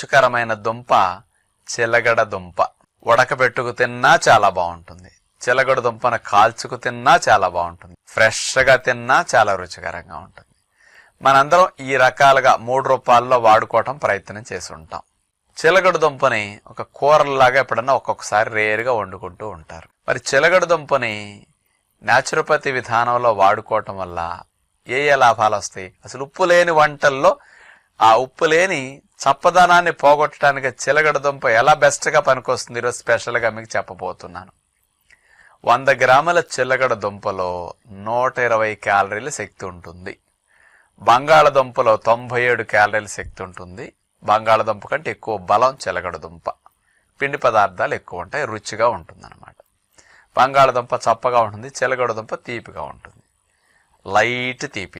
రుచికరమైన దుంప చిలగడ దుంప. ఉడకబెట్టుకు తిన్నా చాలా బాగుంటుంది. చిలగడ దుంపను కాల్చుకు తిన్నా చాలా బాగుంటుంది. ఫ్రెష్గా తిన్నా చాలా రుచికరంగా ఉంటుంది. మనందరం ఈ రకాలుగా 3 రూపాయల్లో వాడుకోవటం ప్రయత్నం చేసి ఉంటాం. చిలగడ దుంపని ఒక కూరలాగా ఎప్పుడన్నా ఒక్కొక్కసారి రేరుగా వండుకుంటూ ఉంటారు. మరి చిలగడ దుంపని న్యాచురోపతి విధానంలో వాడుకోవటం వల్ల ఏ లాభాలు వస్తాయి? అసలు ఉప్పు లేని వంటల్లో ఆ ఉప్పు లేని చప్పదనాన్ని పోగొట్టడానికి చిలగడ దుంప ఎలా బెస్ట్గా పనికొస్తుంది ఈరోజు స్పెషల్గా మీకు చెప్పబోతున్నాను. 100 గ్రాముల చిలగడ దుంపలో 120 క్యాలరీల శక్తి ఉంటుంది. బంగాళదుంపలో 97 క్యాలరీల శక్తి ఉంటుంది. బంగాళదుంప కంటే ఎక్కువ బలం చిలగడ దుంప. పిండి పదార్థాలు ఎక్కువ ఉంటాయి, రుచిగా ఉంటుంది అన్నమాట. బంగాళదుంప చప్పగా ఉంటుంది, చిలగడ దుంప తీపిగా ఉంటుంది, లైట్ తీపి.